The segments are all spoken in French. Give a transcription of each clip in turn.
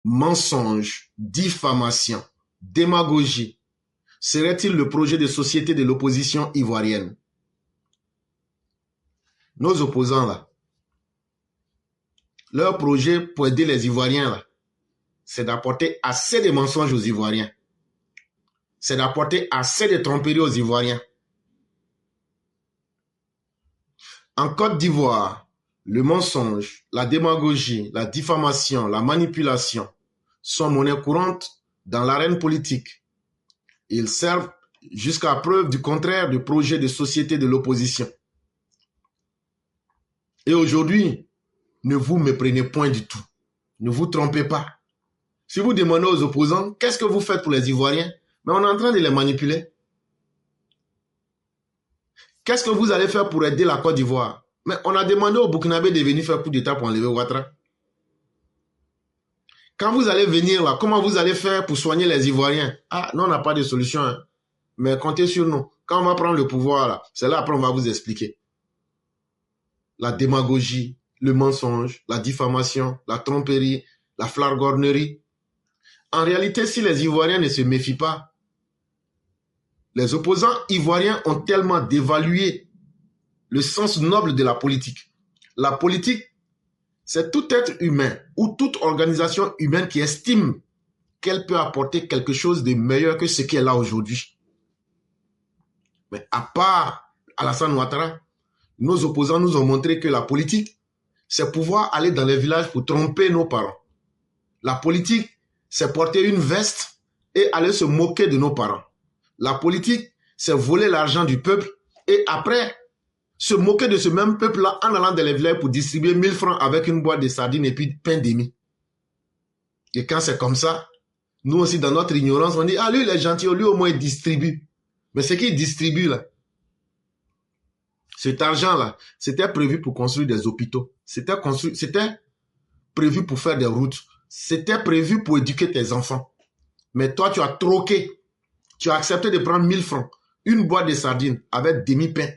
mensonge, diffamation, démagogie serait-il le projet de société de l'opposition ivoirienne? Nos opposants là, leur projet pour aider les Ivoiriens là, c'est d'apporter assez de mensonges aux Ivoiriens. C'est d'apporter assez de tromperies aux Ivoiriens. En Côte d'Ivoire, le mensonge, la démagogie, la diffamation, la manipulation sont monnaie courante dans l'arène politique. Ils servent jusqu'à preuve du contraire du projet de société de l'opposition. Et aujourd'hui, ne vous méprenez point du tout. Ne vous trompez pas. Si vous demandez aux opposants, qu'est-ce que vous faites pour les Ivoiriens? Mais on est en train de les manipuler. Qu'est-ce que vous allez faire pour aider la Côte d'Ivoire? Mais on a demandé aux Burkinabés de venir faire coup d'État pour enlever Ouattara. Quand vous allez venir là, comment vous allez faire pour soigner les Ivoiriens? Ah, non, on n'a pas de solution. Hein. Mais comptez sur nous. Quand on va prendre le pouvoir là, c'est là après on va vous expliquer. La démagogie, le mensonge, la diffamation, la tromperie, la flagornerie. En réalité, si les Ivoiriens ne se méfient pas, les opposants ivoiriens ont tellement dévalué le sens noble de la politique. La politique, c'est tout être humain ou toute organisation humaine qui estime qu'elle peut apporter quelque chose de meilleur que ce qu'elle a aujourd'hui. Mais à part Alassane Ouattara, nos opposants nous ont montré que la politique, c'est pouvoir aller dans les villages pour tromper nos parents. La politique, c'est porter une veste et aller se moquer de nos parents. La politique, c'est voler l'argent du peuple et après, se moquer de ce même peuple-là en allant dans les villages pour distribuer 1000 francs avec une boîte de sardines et puis pain demi. Et quand c'est comme ça, nous aussi dans notre ignorance, on dit, ah lui il est gentil, lui au moins il distribue. Mais ce qu'il distribue là, cet argent-là, c'était prévu pour construire des hôpitaux. C'était prévu pour faire des routes. C'était prévu pour éduquer tes enfants. Mais toi, tu as troqué. Tu as accepté de prendre 1000 francs, une boîte de sardines avec demi-pain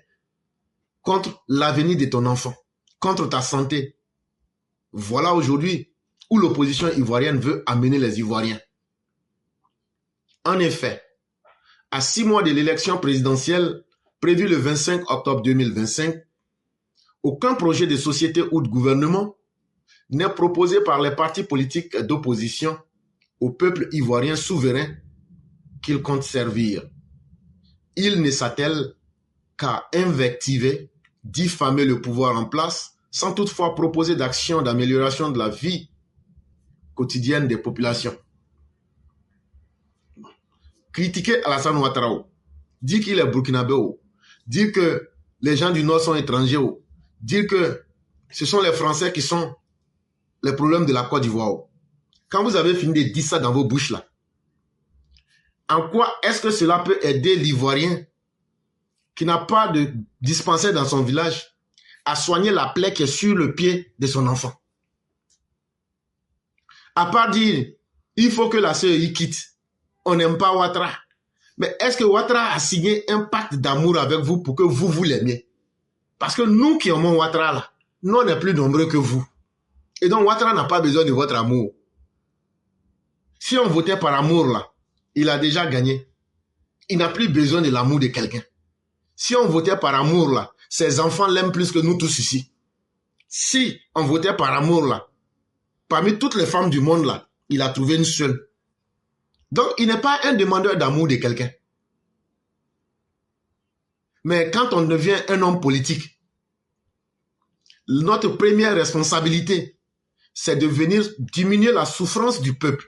contre l'avenir de ton enfant, contre ta santé. Voilà aujourd'hui où l'opposition ivoirienne veut amener les Ivoiriens. En effet, à 6 mois de l'élection présidentielle prévue le 25 octobre 2025, aucun projet de société ou de gouvernement n'est proposé par les partis politiques d'opposition au peuple ivoirien souverain qu'il compte servir. Il ne s'attelle qu'à invectiver, diffamer le pouvoir en place, sans toutefois proposer d'actions d'amélioration de la vie quotidienne des populations. Critiquer Alassane Ouattara, dire qu'il est burkinabé, dire que les gens du Nord sont étrangers, dire que ce sont les Français qui sont les problèmes de la Côte d'Ivoire. Quand vous avez fini de dire ça dans vos bouches là, en quoi est-ce que cela peut aider l'Ivoirien qui n'a pas de dispensaire dans son village à soigner la plaie qui est sur le pied de son enfant? À part dire, il faut que la sœur y quitte. On n'aime pas Ouattara. Mais est-ce que Ouattara a signé un pacte d'amour avec vous pour que vous l'aimiez? Parce que nous qui aimons Ouattara là, nous on est plus nombreux que vous. Et donc Ouattara n'a pas besoin de votre amour. Si on votait par amour là, il a déjà gagné. Il n'a plus besoin de l'amour de quelqu'un. Si on votait par amour là, ses enfants l'aiment plus que nous tous ici. Si on votait par amour là, parmi toutes les femmes du monde là, il a trouvé une seule. Donc il n'est pas un demandeur d'amour de quelqu'un. Mais quand on devient un homme politique, notre première responsabilité, c'est de venir diminuer la souffrance du peuple.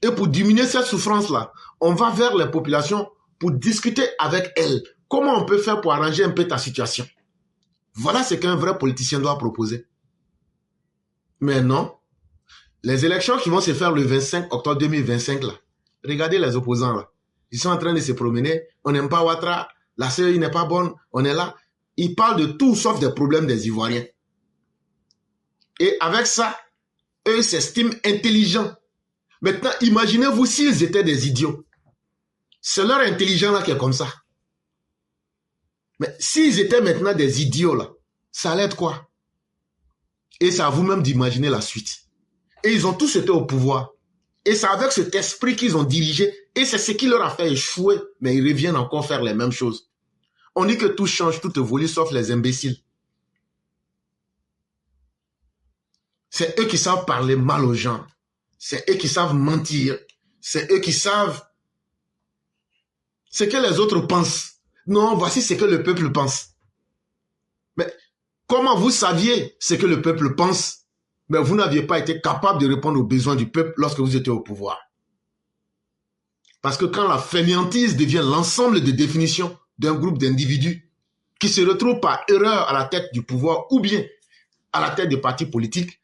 Et pour diminuer cette souffrance-là, on va vers les populations pour discuter avec elles. Comment on peut faire pour arranger un peu ta situation? Voilà ce qu'un vrai politicien doit proposer. Mais non, les élections qui vont se faire le 25 octobre 2025, là, regardez les opposants, là. Ils sont en train de se promener. On n'aime pas Ouattara. La CEI n'est pas bonne. On est là. Ils parlent de tout sauf des problèmes des Ivoiriens. Et avec ça, eux s'estiment intelligents. Maintenant, imaginez-vous s'ils étaient des idiots. C'est leur intelligence là qui est comme ça. Mais s'ils étaient maintenant des idiots là, ça allait être quoi? Et c'est à vous-même d'imaginer la suite. Et ils ont tous été au pouvoir. Et c'est avec cet esprit qu'ils ont dirigé. Et c'est ce qui leur a fait échouer. Mais ils reviennent encore faire les mêmes choses. On dit que tout change, tout évolue, sauf les imbéciles. C'est eux qui savent parler mal aux gens. C'est eux qui savent mentir. C'est eux qui savent ce que les autres pensent. Non, voici ce que le peuple pense. Mais comment vous saviez ce que le peuple pense, mais vous n'aviez pas été capable de répondre aux besoins du peuple lorsque vous étiez au pouvoir? Parce que quand la fainéantise devient l'ensemble des définitions d'un groupe d'individus qui se retrouvent par erreur à la tête du pouvoir ou bien à la tête des partis politiques,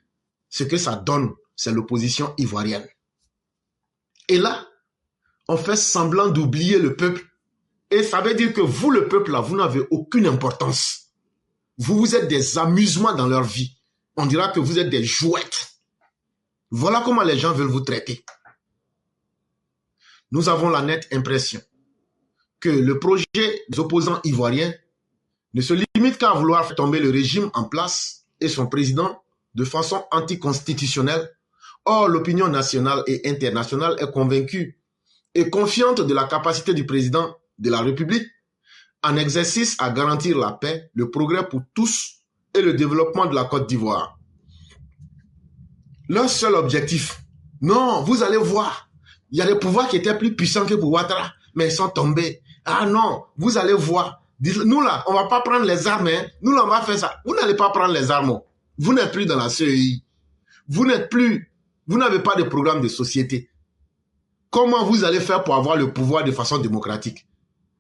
ce que ça donne, c'est l'opposition ivoirienne. Et là, on fait semblant d'oublier le peuple. Et ça veut dire que vous, le peuple, là, vous n'avez aucune importance. Vous êtes des amusements dans leur vie. On dira que vous êtes des jouettes. Voilà comment les gens veulent vous traiter. Nous avons la nette impression que le projet des opposants ivoiriens ne se limite qu'à vouloir faire tomber le régime en place et son président de façon anticonstitutionnelle. Or, l'opinion nationale et internationale est convaincue et confiante de la capacité du président de la République en exercice à garantir la paix, le progrès pour tous et le développement de la Côte d'Ivoire. Leur seul objectif, non, vous allez voir, il y a des pouvoirs qui étaient plus puissants que pour Ouattara, mais ils sont tombés. Ah non, vous allez voir, nous là, on ne va pas prendre les armes, hein. Nous là, on va faire ça. Vous n'allez pas prendre les armes. Vous n'êtes plus dans la CEI. Vous n'avez pas de programme de société. Comment vous allez faire pour avoir le pouvoir de façon démocratique?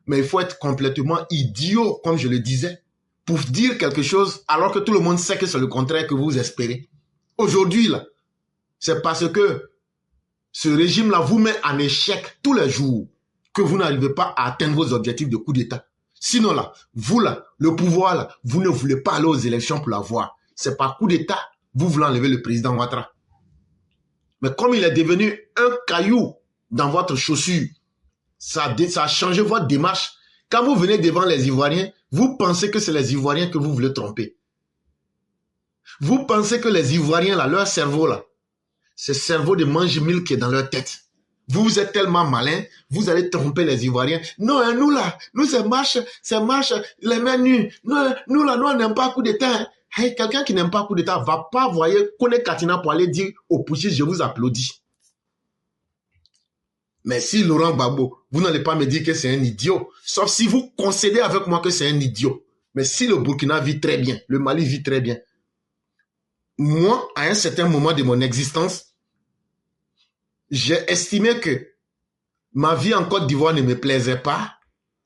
Mais il faut être complètement idiot, comme je le disais, pour dire quelque chose alors que tout le monde sait que c'est le contraire que vous espérez. Aujourd'hui, là, c'est parce que ce régime-là vous met en échec tous les jours que vous n'arrivez pas à atteindre vos objectifs de coup d'État. Sinon, là, vous, là, le pouvoir, là, vous ne voulez pas aller aux élections pour l'avoir. C'est par coup d'État, vous voulez enlever le président Ouattara. Mais comme il est devenu un caillou dans votre chaussure, ça a changé votre démarche. Quand vous venez devant les Ivoiriens, vous pensez que c'est les Ivoiriens que vous voulez tromper. Vous pensez que les Ivoiriens, là, leur cerveau, là, c'est cerveau de mange-mille qui est dans leur tête. Vous êtes tellement malin, vous allez tromper les Ivoiriens. Non, hein, nous là, nous c'est marche, les mains nues. Nous là, nous on n'aime pas coup d'État. Hein. Hey, quelqu'un qui n'aime pas coup d'État va pas voyer Kone Katina pour aller dire au putschistes, je vous applaudis. Mais si Laurent Gbagbo, vous n'allez pas me dire que c'est un idiot, sauf si vous concédez avec moi que c'est un idiot. Mais si le Burkina vit très bien, le Mali vit très bien, moi, à un certain moment de mon existence, j'ai estimé que ma vie en Côte d'Ivoire ne me plaisait pas.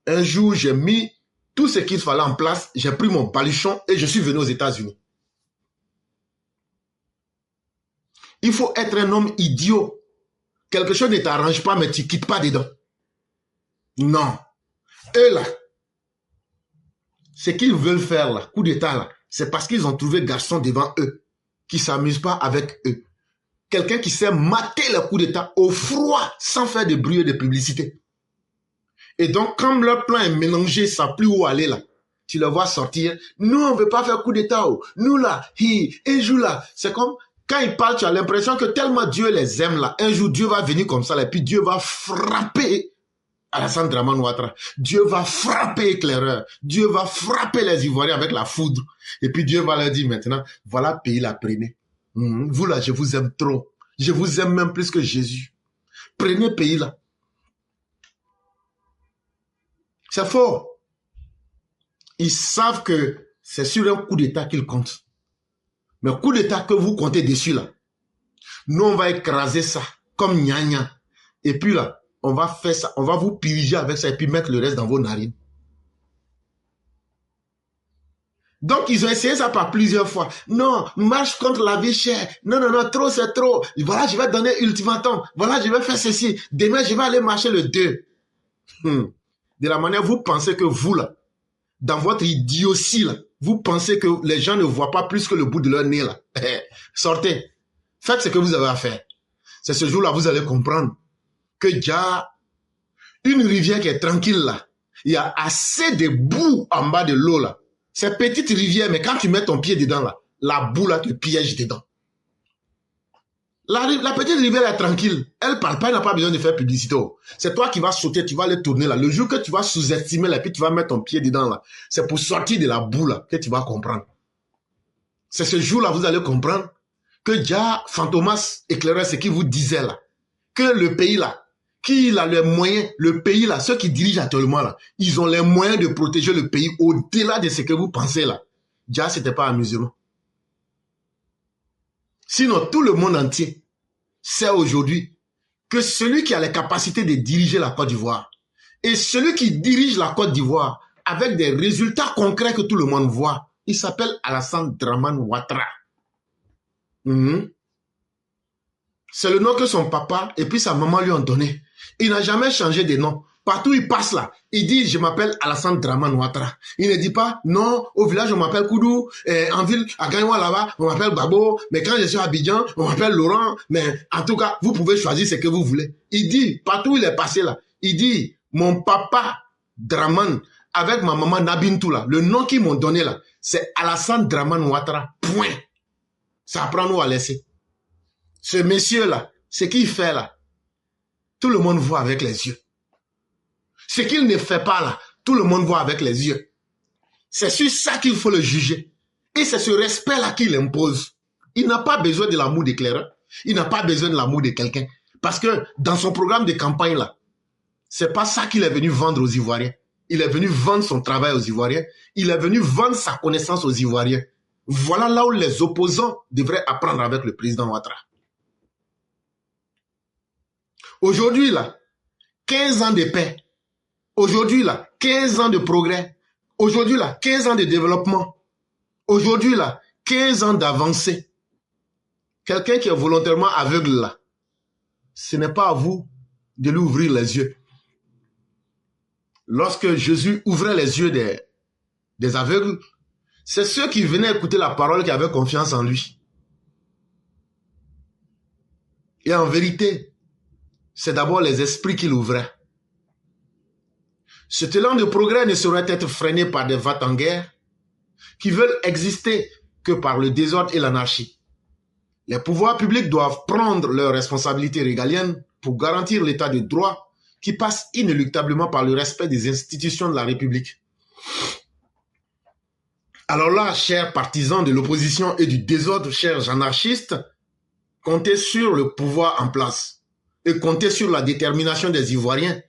Un jour, j'ai mis tout ce qu'il fallait en place, j'ai pris mon baluchon et je suis venu aux États-Unis. Il faut être un homme idiot. Quelque chose ne t'arrange pas, mais tu ne quittes pas dedans. Non. Eux là, ce qu'ils veulent faire là, coup d'État là, c'est parce qu'ils ont trouvé garçon devant eux, qui ne s'amusent pas avec eux. Quelqu'un qui sait mater le coup d'État au froid, sans faire de bruit et de publicité. Et donc, quand leur plan est mélangé, ça n'a plus où aller là. Tu le vois sortir. Nous, on ne veut pas faire coup d'État. Oh. Nous là, un jour là, c'est comme... Quand ils parlent, tu as l'impression que tellement Dieu les aime là, un jour Dieu va venir comme ça là, et puis Dieu va frapper Alassane Dramane Ouattara. Dieu va frapper Éclaireur. Dieu va frapper les Ivoiriens avec la foudre. Et puis Dieu va leur dire maintenant, voilà, pays la prenez. Vous là, je vous aime trop. Je vous aime même plus que Jésus. Prenez pays là. C'est fort. Ils savent que c'est sur un coup d'État qu'ils comptent. Mais coup d'État que vous comptez dessus là, nous on va écraser ça comme gna-gna. Et puis là, on va faire ça, on va vous piriger avec ça et puis mettre le reste dans vos narines. Donc ils ont essayé ça par plusieurs fois. Non, marche contre la vie chère. Non, non, non, trop c'est trop. Voilà, je vais donner ultimatum. Voilà, je vais faire ceci. Demain, je vais aller marcher le 2. De la manière, vous pensez que vous là, dans votre idiotie là, vous pensez que les gens ne voient pas plus que le bout de leur nez là. Sortez. Faites ce que vous avez à faire. C'est ce jour-là, vous allez comprendre qu'il y a une rivière qui est tranquille là. Il y a assez de boue en bas de l'eau là. C'est petite rivière, mais quand tu mets ton pied dedans là, la boue là te piège dedans. La petite rivière est tranquille. Elle ne parle pas, elle n'a pas besoin de faire publicité. C'est toi qui vas sauter, tu vas aller tourner là. Le jour que tu vas sous-estimer là, puis tu vas mettre ton pied dedans là, c'est pour sortir de la boue là que tu vas comprendre. C'est ce jour-là, vous allez comprendre que déjà, Fantomas éclairait ce qu'il vous disait là. Que le pays là, qui a les moyens, le pays là, ceux qui dirigent actuellement là, ils ont les moyens de protéger le pays au-delà de ce que vous pensez là. Déjà, ce n'était pas amusant. Sinon, tout le monde entier sait aujourd'hui que celui qui a les capacités de diriger la Côte d'Ivoire et celui qui dirige la Côte d'Ivoire avec des résultats concrets que tout le monde voit, il s'appelle Alassane Dramane Ouattara. C'est le nom que son papa et puis sa maman lui ont donné. Il n'a jamais changé de nom. Partout où il passe là, il dit je m'appelle Alassane Dramane Ouattara. Il ne dit pas non, au village on m'appelle Koudou, en ville à Gagnoua là-bas on m'appelle Babo, mais quand je suis à Abidjan on m'appelle Laurent, mais en tout cas vous pouvez choisir ce que vous voulez. Il dit partout où il est passé là, il dit mon papa Dramane avec ma maman Nabintou là, le nom qu'ils m'ont donné là, c'est Alassane Dramane Ouattara. Point. Ça apprend nous à laisser. Ce monsieur là, ce qu'il fait là, tout le monde voit avec les yeux. Ce qu'il ne fait pas là, tout le monde voit avec les yeux. C'est sur ça qu'il faut le juger. Et c'est ce respect-là qu'il impose. Il n'a pas besoin de l'amour d'éclaireur. Il n'a pas besoin de l'amour de quelqu'un. Parce que dans son programme de campagne là, c'est pas ça qu'il est venu vendre aux Ivoiriens. Il est venu vendre son travail aux Ivoiriens. Il est venu vendre sa connaissance aux Ivoiriens. Voilà là où les opposants devraient apprendre avec le président Ouattara. Aujourd'hui là, 15 ans de paix. Aujourd'hui, là, 15 ans de progrès. Aujourd'hui, là, 15 ans de développement. Aujourd'hui, là, 15 ans d'avancée. Quelqu'un qui est volontairement aveugle, là, ce n'est pas à vous de lui ouvrir les yeux. Lorsque Jésus ouvrait les yeux des aveugles, c'est ceux qui venaient écouter la parole qui avaient confiance en lui. Et en vérité, c'est d'abord les esprits qu'il ouvrait. Cet élan de progrès ne saurait être freiné par des va-t-en-guerre qui veulent exister que par le désordre et l'anarchie. Les pouvoirs publics doivent prendre leurs responsabilités régaliennes pour garantir l'état de droit qui passe inéluctablement par le respect des institutions de la République. Alors là, chers partisans de l'opposition et du désordre, chers anarchistes, comptez sur le pouvoir en place et comptez sur la détermination des Ivoiriens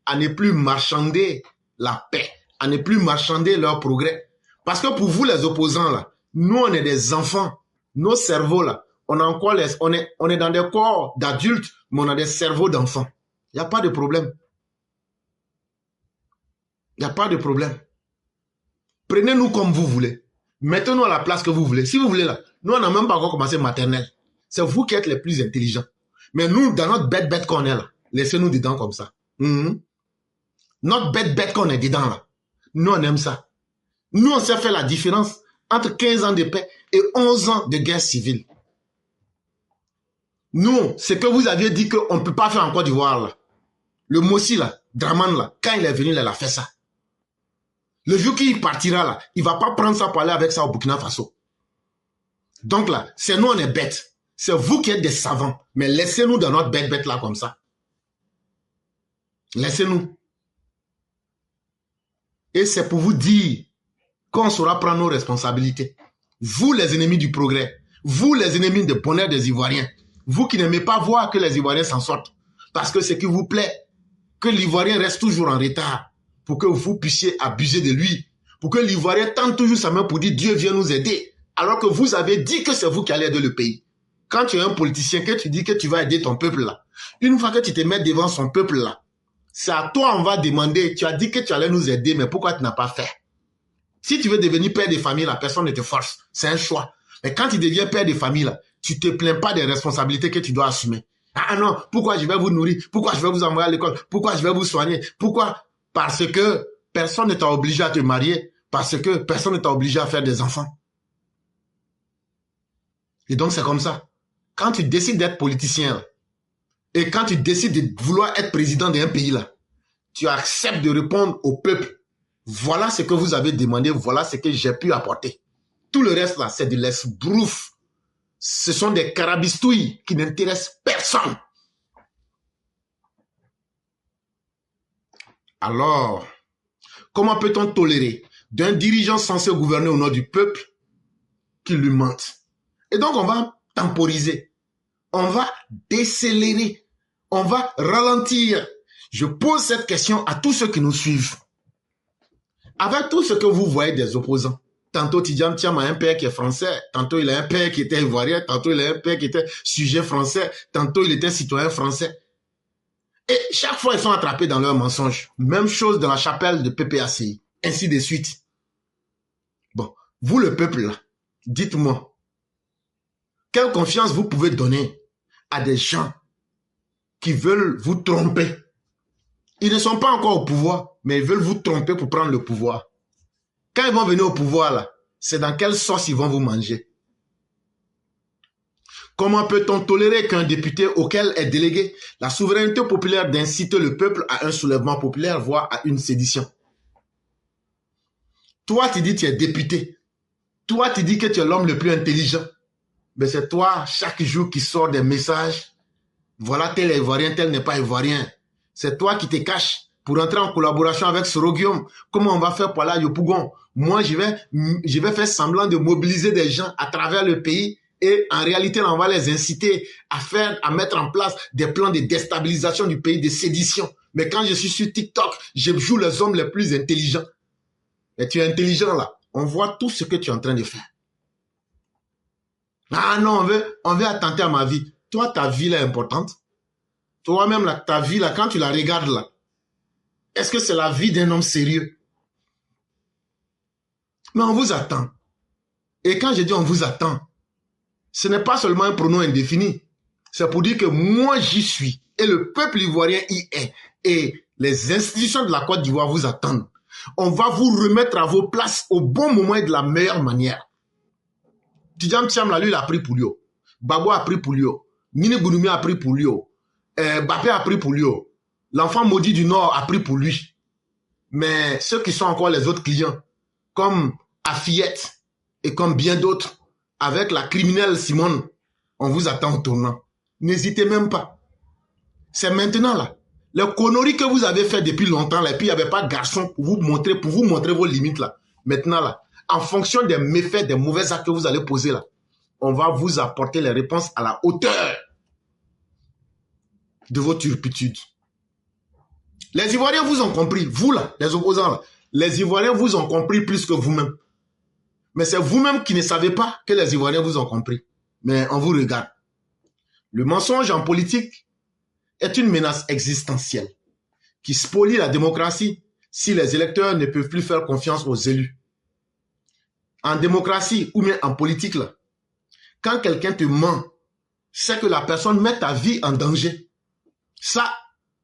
à ne plus marchander la paix, à ne plus marchander leur progrès. Parce que pour vous les opposants là, nous on est des enfants, nos cerveaux là, on est dans des corps d'adultes, mais on a des cerveaux d'enfants. Il n'y a pas de problème. Il n'y a pas de problème. Prenez-nous comme vous voulez. Mettez-nous à la place que vous voulez. Si vous voulez là, nous on n'a même pas encore commencé maternelle. C'est vous qui êtes les plus intelligents. Mais nous, dans notre bête qu'on est là, laissez-nous dedans comme ça. Notre bête qu'on est dedans là. Nous, on aime ça. Nous, on sait faire la différence entre 15 ans de paix et 11 ans de guerre civile. Nous, ce que vous aviez dit qu'on ne peut pas faire en Côte d'Ivoire là. Le Mossi là, Dramane là, quand il est venu, il a fait ça. Le jour qu'il partira là, il ne va pas prendre ça pour aller avec ça au Burkina Faso. Donc là, c'est nous, on est bêtes. C'est vous qui êtes des savants. Mais laissez-nous dans notre bête là comme ça. Laissez-nous. Et c'est pour vous dire qu'on saura prendre nos responsabilités. Vous, les ennemis du progrès. Vous, les ennemis du bonheur des Ivoiriens. Vous qui n'aimez pas voir que les Ivoiriens s'en sortent. Parce que ce qui vous plaît, que l'Ivoirien reste toujours en retard pour que vous puissiez abuser de lui. Pour que l'Ivoirien tente toujours sa main pour dire Dieu vient nous aider. Alors que vous avez dit que c'est vous qui allez aider le pays. Quand tu es un politicien, que tu dis que tu vas aider ton peuple là. Une fois que tu te mets devant son peuple là, c'est à toi on va demander, tu as dit que tu allais nous aider, mais pourquoi tu n'as pas fait? Si tu veux devenir père de famille, la personne ne te force. C'est un choix. Mais quand tu deviens père de famille, là, tu ne te plains pas des responsabilités que tu dois assumer. Ah non, pourquoi je vais vous nourrir? Pourquoi je vais vous envoyer à l'école? Pourquoi je vais vous soigner? Pourquoi? Parce que personne ne t'a obligé à te marier. Parce que personne ne t'a obligé à faire des enfants. Et donc c'est comme ça. Quand tu décides d'être politicien, là, et quand tu décides de vouloir être président d'un pays, là, tu acceptes de répondre au peuple. Voilà ce que vous avez demandé, voilà ce que j'ai pu apporter. Tout le reste, là, c'est de l'esbrouf. ce sont des carabistouilles qui n'intéressent personne. Alors, comment peut-on tolérer d'un dirigeant censé gouverner au nom du peuple qui lui mente? Et donc, on va temporiser, on va décélérer, on va ralentir. Je pose cette question à tous ceux qui nous suivent. Avec tout ce que vous voyez des opposants, tantôt Tidjane Thiam a un père qui est français, tantôt il a un père qui était ivoirien, tantôt il a un père qui était sujet français, tantôt il était citoyen français. Et chaque fois, ils sont attrapés dans leurs mensonges. Même chose dans la chapelle de PPACI, ainsi de suite. Bon, vous le peuple là, dites-moi, quelle confiance vous pouvez donner à des gens qui veulent vous tromper? Ils ne sont pas encore au pouvoir, mais ils veulent vous tromper pour prendre le pouvoir. Quand ils vont venir au pouvoir là, c'est dans quelle sauce ils vont vous manger? Comment peut-on tolérer qu'un député auquel est délégué la souveraineté populaire d'inciter le peuple à un soulèvement populaire, voire à une sédition? Toi, tu dis que tu es député. Toi, tu dis que tu es l'homme le plus intelligent. Mais c'est toi, chaque jour, qui sort des messages. Voilà, tel est ivoirien, tel n'est pas ivoirien. C'est toi qui te caches pour entrer en collaboration avec Soroguium. Comment on va faire pour aller à Yopougon? Moi, je vais faire semblant de mobiliser des gens à travers le pays. Et en réalité, on va les inciter à mettre en place des plans de déstabilisation du pays, de sédition. Mais quand je suis sur TikTok, je joue les hommes les plus intelligents. Et tu es intelligent là. On voit tout ce que tu es en train de faire. Ah non, on veut attenter à ma vie. Toi, ta vie là est importante. Toi-même, là, ta vie là, quand tu la regardes là, est-ce que c'est la vie d'un homme sérieux? Mais on vous attend. Et quand je dis on vous attend, ce n'est pas seulement un pronom indéfini. C'est pour dire que moi, j'y suis. Et le peuple ivoirien y est. Et les institutions de la Côte d'Ivoire vous attendent. On va vous remettre à vos places au bon moment et de la meilleure manière. Tidjane Thiam, là, lui, il a pris pour lui. Babo a pris pour lui. Nini Gounoumi a pris pour lui. Bappé a pris pour lui. L'enfant maudit du Nord a pris pour lui. Mais ceux qui sont encore les autres clients, comme Afillette et comme bien d'autres, avec la criminelle Simone, on vous attend au tournant. N'hésitez même pas. C'est maintenant là. Les conneries que vous avez fait depuis longtemps là, et puis il n'y avait pas garçon pour vous montrer vos limites là. Maintenant là, en fonction des méfaits, des mauvais actes que vous allez poser là, on va vous apporter les réponses à la hauteur de vos turpitudes. Les Ivoiriens vous ont compris, vous là, les opposants là, les Ivoiriens vous ont compris plus que vous-même. Mais c'est vous-même qui ne savez pas que les Ivoiriens vous ont compris. Mais on vous regarde. Le mensonge en politique est une menace existentielle qui spolie la démocratie si les électeurs ne peuvent plus faire confiance aux élus. En démocratie ou bien en politique, là, quand quelqu'un te ment, c'est que la personne met ta vie en danger. Ça,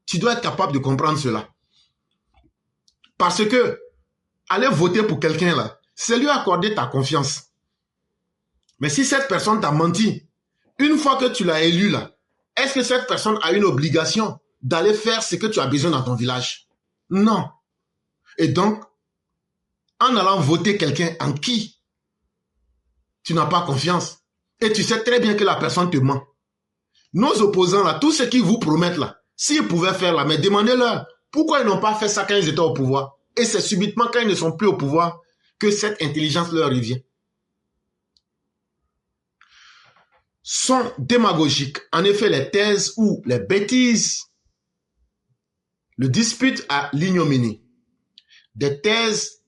tu dois être capable de comprendre cela. Parce que aller voter pour quelqu'un là, c'est lui accorder ta confiance. Mais si cette personne t'a menti, une fois que tu l'as élu là, est-ce que cette personne a une obligation d'aller faire ce que tu as besoin dans ton village? Non. Et donc, en allant voter quelqu'un en qui tu n'as pas confiance, et tu sais très bien que la personne te ment. Nos opposants là, tout ce qu'ils vous promettent là, s'ils pouvaient faire là, mais demandez-leur pourquoi ils n'ont pas fait ça quand ils étaient au pouvoir. Et c'est subitement quand ils ne sont plus au pouvoir que cette intelligence leur revient. Sont démagogiques. En effet, les thèses ou les bêtises le disputent à l'ignominie. Des thèses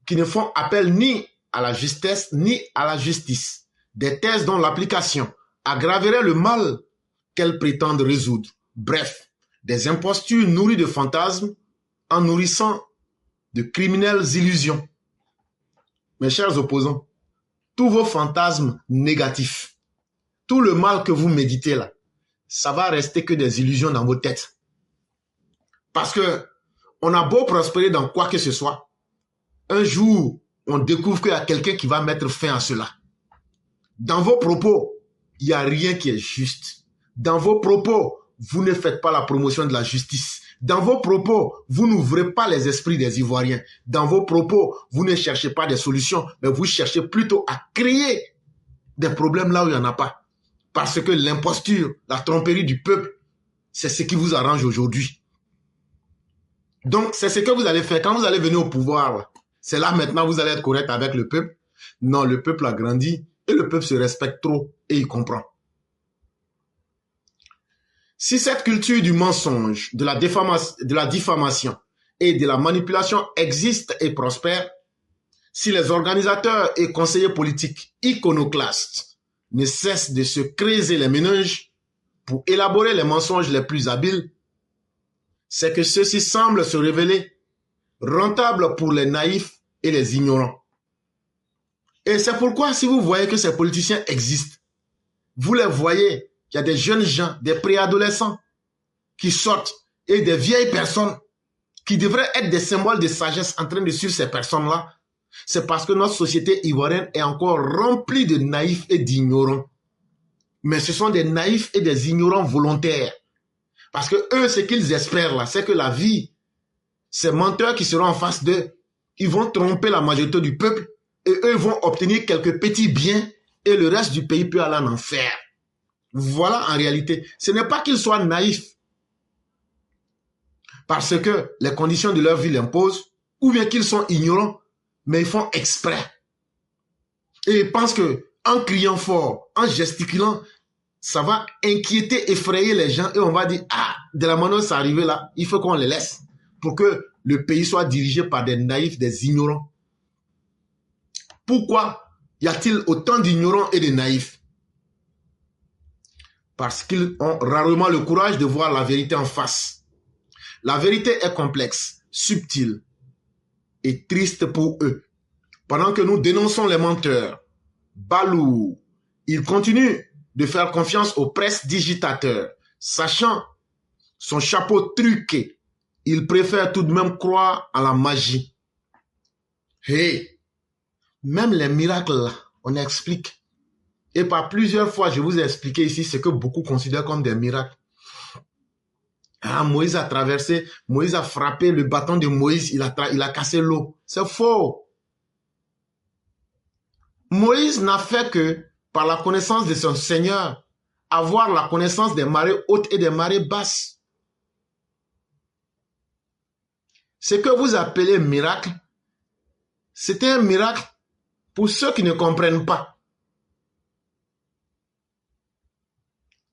qui ne font appel ni à la justesse ni à la justice. Des thèses dont l'application aggraverait le mal qu'elles prétendent résoudre. Bref, des impostures nourries de fantasmes en nourrissant de criminelles illusions. Mes chers opposants, tous vos fantasmes négatifs, tout le mal que vous méditez là, ça va rester que des illusions dans vos têtes. Parce que on a beau prospérer dans quoi que ce soit, un jour, on découvre qu'il y a quelqu'un qui va mettre fin à cela. Dans vos propos, il n'y a rien qui est juste. Dans vos propos, vous ne faites pas la promotion de la justice. Dans vos propos, vous n'ouvrez pas les esprits des Ivoiriens. Dans vos propos, vous ne cherchez pas des solutions, mais vous cherchez plutôt à créer des problèmes là où il n'y en a pas. Parce que l'imposture, la tromperie du peuple, c'est ce qui vous arrange aujourd'hui. Donc, c'est ce que vous allez faire. Quand vous allez venir au pouvoir, c'est là maintenant vous allez être correct avec le peuple. Non, le peuple a grandi et le peuple se respecte trop et il comprend. Si cette culture du mensonge, de la diffamation et de la manipulation existe et prospère, si les organisateurs et conseillers politiques iconoclastes ne cessent de se creuser les méninges pour élaborer les mensonges les plus habiles, c'est que ceux-ci semblent se révéler rentables pour les naïfs et les ignorants. Et c'est pourquoi si vous voyez que ces politiciens existent, vous les voyez, il y a des jeunes gens, des préadolescents qui sortent et des vieilles personnes qui devraient être des symboles de sagesse en train de suivre ces personnes-là. C'est parce que notre société ivoirienne est encore remplie de naïfs et d'ignorants. Mais ce sont des naïfs et des ignorants volontaires. Parce que eux, ce qu'ils espèrent là, c'est que la vie, ces menteurs qui seront en face d'eux, ils vont tromper la majorité du peuple et eux vont obtenir quelques petits biens et le reste du pays peut aller en enfer. Voilà en réalité. Ce n'est pas qu'ils soient naïfs parce que les conditions de leur vie l'imposent ou bien qu'ils sont ignorants, mais ils font exprès. Et ils pensent que en criant fort, en gesticulant, ça va inquiéter, effrayer les gens et on va dire, ah, de la manière dont c'est arrivé là, il faut qu'on les laisse pour que le pays soit dirigé par des naïfs, des ignorants. Pourquoi y a-t-il autant d'ignorants et de naïfs? Parce qu'ils ont rarement le courage de voir la vérité en face. La vérité est complexe, subtile et triste pour eux. Pendant que nous dénonçons les menteurs, balourds, ils continuent de faire confiance aux prestidigitateurs. Sachant son chapeau truqué, ils préfèrent tout de même croire à la magie. Hey, même les miracles là, on explique. Et par plusieurs fois, je vous ai expliqué ici ce que beaucoup considèrent comme des miracles. Ah, Moïse a traversé, Moïse a frappé le bâton de Moïse, il a cassé l'eau. C'est faux. Moïse n'a fait que, par la connaissance de son Seigneur, avoir la connaissance des marées hautes et des marées basses. Ce que vous appelez miracle, c'était un miracle pour ceux qui ne comprennent pas.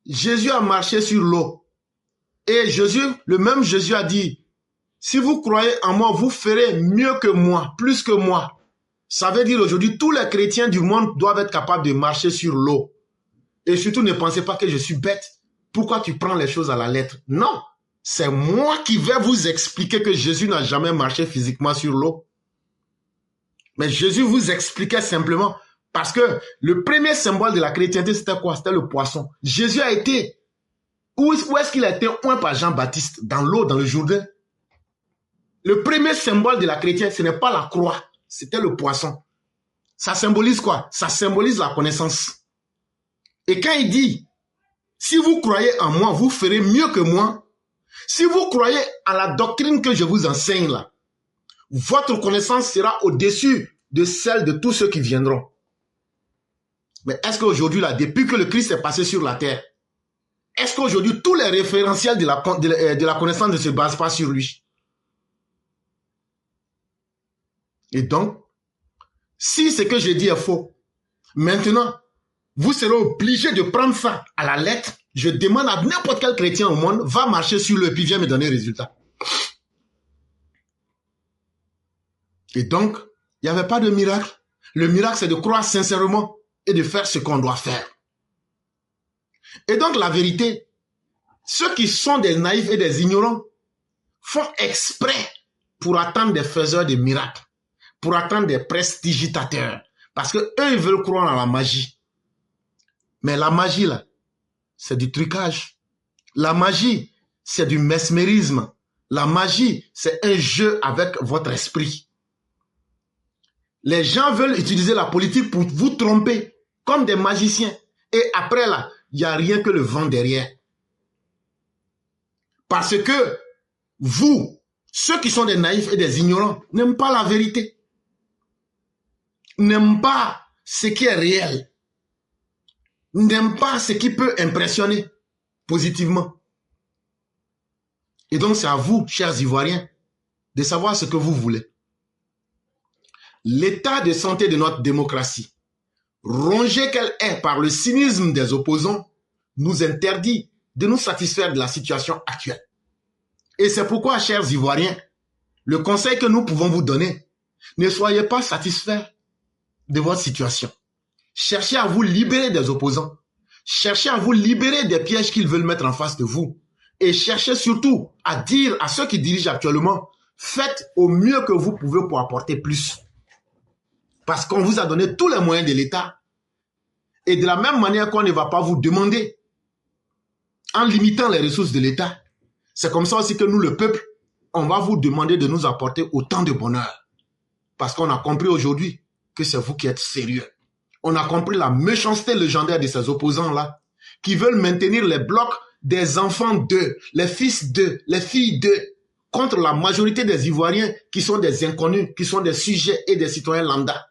Jésus a marché sur l'eau. Et Jésus, le même Jésus a dit, si vous croyez en moi, vous ferez mieux que moi, plus que moi. Ça veut dire aujourd'hui, tous les chrétiens du monde doivent être capables de marcher sur l'eau. Et surtout, ne pensez pas que je suis bête. Pourquoi tu prends les choses à la lettre? Non, c'est moi qui vais vous expliquer que Jésus n'a jamais marché physiquement sur l'eau. Mais Jésus vous expliquait simplement parce que le premier symbole de la chrétienté, c'était quoi? C'était le poisson. Jésus a été... Où est-ce qu'il a été oint par Jean-Baptiste? Dans l'eau, dans le Jourdain. Le premier symbole de la chrétienté, ce n'est pas la croix, c'était le poisson. Ça symbolise quoi? Ça symbolise la connaissance. Et quand il dit, si vous croyez en moi, vous ferez mieux que moi. Si vous croyez en la doctrine que je vous enseigne là, votre connaissance sera au-dessus de celle de tous ceux qui viendront. Mais est-ce qu'aujourd'hui là, depuis que le Christ est passé sur la terre, est-ce qu'aujourd'hui, tous les référentiels de la connaissance ne se basent pas sur lui? Et donc, si ce que je dis est faux, maintenant, vous serez obligé de prendre ça à la lettre. Je demande à n'importe quel chrétien au monde, va marcher sur le puis viens me donner le résultat. Et donc, il n'y avait pas de miracle. Le miracle, c'est de croire sincèrement et de faire ce qu'on doit faire. Et donc, la vérité, ceux qui sont des naïfs et des ignorants font exprès pour attendre des faiseurs de miracles, pour attendre des prestidigitateurs, parce que eux, ils veulent croire à la magie. Mais la magie, là, c'est du trucage. La magie, c'est du mesmérisme. La magie, c'est un jeu avec votre esprit. Les gens veulent utiliser la politique pour vous tromper, comme des magiciens. Et après, là, il n'y a rien que le vent derrière. Parce que vous, ceux qui sont des naïfs et des ignorants, n'aiment pas la vérité. N'aiment pas ce qui est réel. n'aime pas ce qui peut impressionner positivement. Et donc, c'est à vous, chers Ivoiriens, de savoir ce que vous voulez. L'état de santé de notre démocratie, rongée qu'elle est par le cynisme des opposants, nous interdit de nous satisfaire de la situation actuelle. Et c'est pourquoi, chers Ivoiriens, le conseil que nous pouvons vous donner, ne soyez pas satisfaits de votre situation. Cherchez à vous libérer des opposants. Cherchez à vous libérer des pièges qu'ils veulent mettre en face de vous. Et cherchez surtout à dire à ceux qui dirigent actuellement, faites au mieux que vous pouvez pour apporter plus. Parce qu'on vous a donné tous les moyens de l'État. Et de la même manière qu'on ne va pas vous demander, en limitant les ressources de l'État, c'est comme ça aussi que nous, le peuple, on va vous demander de nous apporter autant de bonheur. Parce qu'on a compris aujourd'hui que c'est vous qui êtes sérieux. On a compris la méchanceté légendaire de ces opposants-là, qui veulent maintenir les blocs des enfants d'eux, les fils d'eux, les filles d'eux, contre la majorité des Ivoiriens qui sont des inconnus, qui sont des sujets et des citoyens lambda.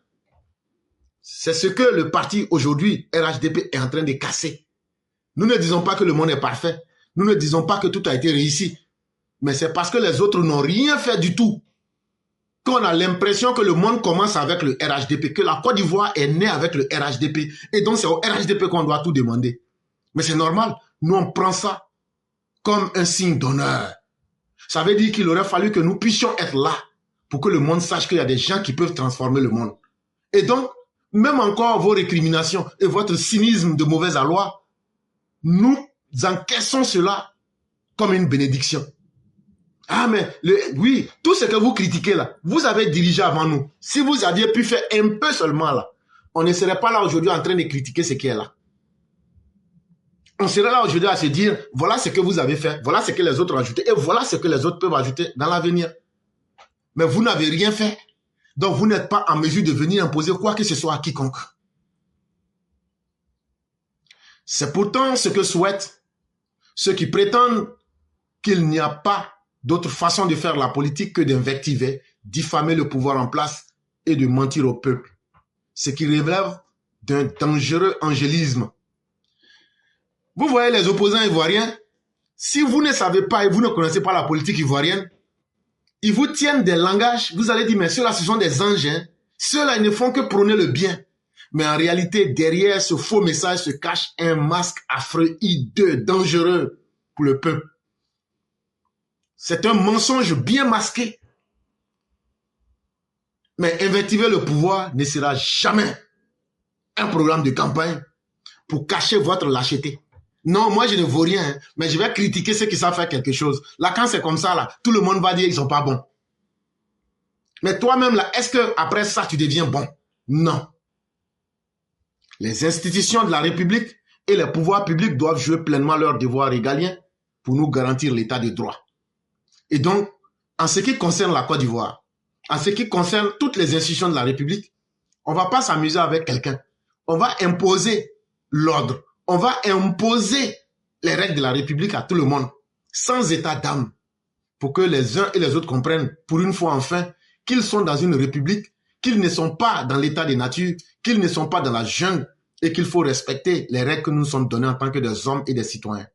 C'est ce que le parti aujourd'hui, RHDP, est en train de casser. Nous ne disons pas que le monde est parfait. Nous ne disons pas que tout a été réussi. Mais c'est parce que les autres n'ont rien fait du tout qu'on a l'impression que le monde commence avec le RHDP, que la Côte d'Ivoire est née avec le RHDP. Et donc c'est au RHDP qu'on doit tout demander. Mais c'est normal. Nous, on prend ça comme un signe d'honneur. Ça veut dire qu'il aurait fallu que nous puissions être là pour que le monde sache qu'il y a des gens qui peuvent transformer le monde. Et donc, même encore vos récriminations et votre cynisme de mauvaise aloi, nous encaissons cela comme une bénédiction. Ah mais, oui, tout ce que vous critiquez là, vous avez dirigé avant nous. Si vous aviez pu faire un peu seulement là, on ne serait pas là aujourd'hui en train de critiquer ce qui est là. On serait là aujourd'hui à se dire, voilà ce que vous avez fait, voilà ce que les autres ont ajouté, et voilà ce que les autres peuvent ajouter dans l'avenir. Mais vous n'avez rien fait. Donc vous n'êtes pas en mesure de venir imposer quoi que ce soit à quiconque. C'est pourtant ce que souhaitent ceux qui prétendent qu'il n'y a pas d'autre façon de faire la politique que d'invectiver, diffamer le pouvoir en place et de mentir au peuple. Ce qui relève d'un dangereux angélisme. Vous voyez les opposants ivoiriens, si vous ne savez pas et vous ne connaissez pas la politique ivoirienne, ils vous tiennent des langages, vous allez dire, mais ceux-là, ce sont des anges. Hein? Ceux-là, ils ne font que prôner le bien. Mais en réalité, derrière ce faux message se cache un masque affreux, hideux, dangereux pour le peuple. C'est un mensonge bien masqué. Mais invectiver le pouvoir ne sera jamais un programme de campagne pour cacher votre lâcheté. Non, moi je ne vaux rien, hein, mais je vais critiquer ceux qui savent faire quelque chose. Là, quand c'est comme ça, là, tout le monde va dire qu'ils sont pas bons. Mais toi-même, là, est-ce que après ça, tu deviens bon? Non. Les institutions de la République et les pouvoirs publics doivent jouer pleinement leur devoir régalien pour nous garantir l'état de droit. Et donc, en ce qui concerne la Côte d'Ivoire, en ce qui concerne toutes les institutions de la République, on ne va pas s'amuser avec quelqu'un. On va imposer l'ordre. On va imposer les règles de la République à tout le monde, sans état d'âme, pour que les uns et les autres comprennent, pour une fois enfin, qu'ils sont dans une République, qu'ils ne sont pas dans l'état de nature, qu'ils ne sont pas dans la jungle, et qu'il faut respecter les règles que nous nous sommes données en tant que des hommes et des citoyens.